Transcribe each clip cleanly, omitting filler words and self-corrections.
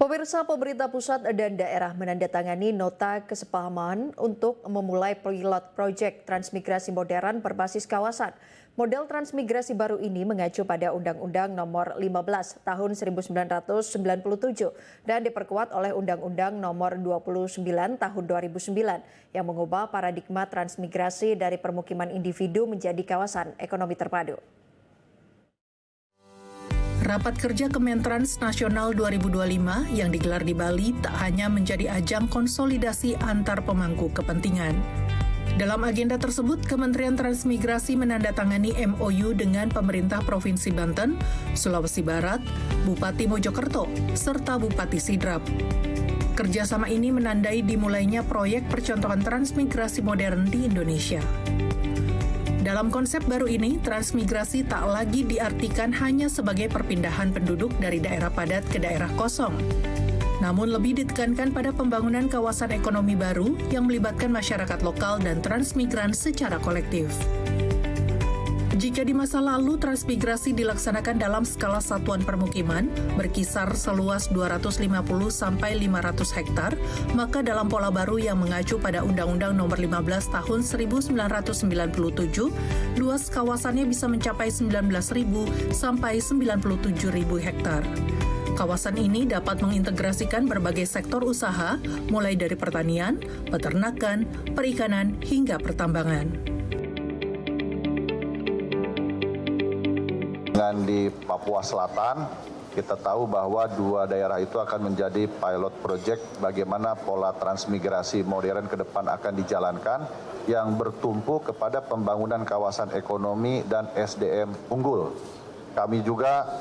Pemirsa, pemerintah pusat dan daerah menandatangani nota kesepahaman untuk memulai pilot proyek transmigrasi modern berbasis kawasan. Model transmigrasi baru ini mengacu pada Undang-Undang Nomor 15 Tahun 1997 dan diperkuat oleh Undang-Undang Nomor 29 Tahun 2009 yang mengubah paradigma transmigrasi dari permukiman individu menjadi kawasan ekonomi terpadu. Rapat Kerja Kementrans Nasional 2025 yang digelar di Bali tak hanya menjadi ajang konsolidasi antar pemangku kepentingan. Dalam agenda tersebut, Kementerian Transmigrasi menandatangani MOU dengan pemerintah Provinsi Banten, Sulawesi Barat, Bupati Mojokerto, serta Bupati Sidrap. Kerjasama ini menandai dimulainya proyek percontohan transmigrasi modern di Indonesia. Dalam konsep baru ini, transmigrasi tak lagi diartikan hanya sebagai perpindahan penduduk dari daerah padat ke daerah kosong. Namun lebih ditekankan pada pembangunan kawasan ekonomi baru yang melibatkan masyarakat lokal dan transmigran secara kolektif. Jika di masa lalu transmigrasi dilaksanakan dalam skala satuan permukiman berkisar seluas 250 sampai 500 hektar, maka dalam pola baru yang mengacu pada Undang-Undang Nomor 15 Tahun 1997, luas kawasannya bisa mencapai 19.000 sampai 97.000 hektar. Kawasan ini dapat mengintegrasikan berbagai sektor usaha, mulai dari pertanian, peternakan, perikanan, hingga pertambangan. Dengan di Papua Selatan, kita tahu bahwa dua daerah itu akan menjadi pilot project bagaimana pola transmigrasi modern ke depan akan dijalankan yang bertumpu kepada pembangunan kawasan ekonomi dan SDM unggul. Kami juga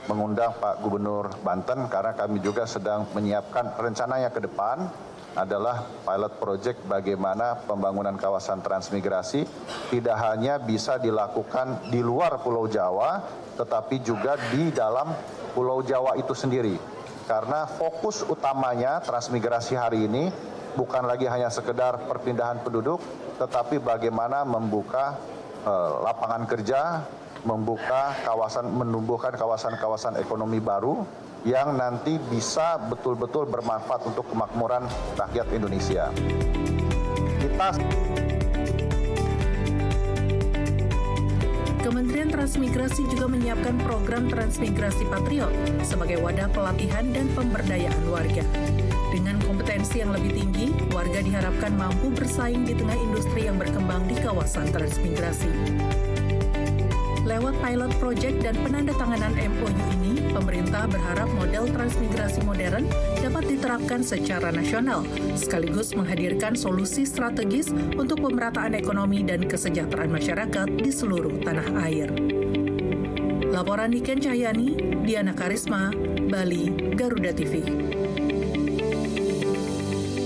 mengundang Pak Gubernur Banten karena kami juga sedang menyiapkan rencananya ke depan adalah pilot project bagaimana pembangunan kawasan transmigrasi tidak hanya bisa dilakukan di luar Pulau Jawa, tetapi juga di dalam Pulau Jawa itu sendiri. Karena fokus utamanya transmigrasi hari ini bukan lagi hanya sekedar perpindahan penduduk, tetapi bagaimana membuka lapangan kerja, menumbuhkan kawasan-kawasan ekonomi baru yang nanti bisa betul-betul bermanfaat untuk kemakmuran rakyat Indonesia. Kementerian Transmigrasi juga menyiapkan program Transmigrasi Patriot sebagai wadah pelatihan dan pemberdayaan warga. Dengan kompetensi yang lebih tinggi, warga diharapkan mampu bersaing di tengah industri yang berkembang di kawasan transmigrasi. Lewat pilot project dan penandatanganan MOU ini, pemerintah berharap model transmigrasi modern dapat diterapkan secara nasional, sekaligus menghadirkan solusi strategis untuk pemerataan ekonomi dan kesejahteraan masyarakat di seluruh tanah air. Laporan Niken Cahyani, Diana Karisma, Bali, Garuda TV.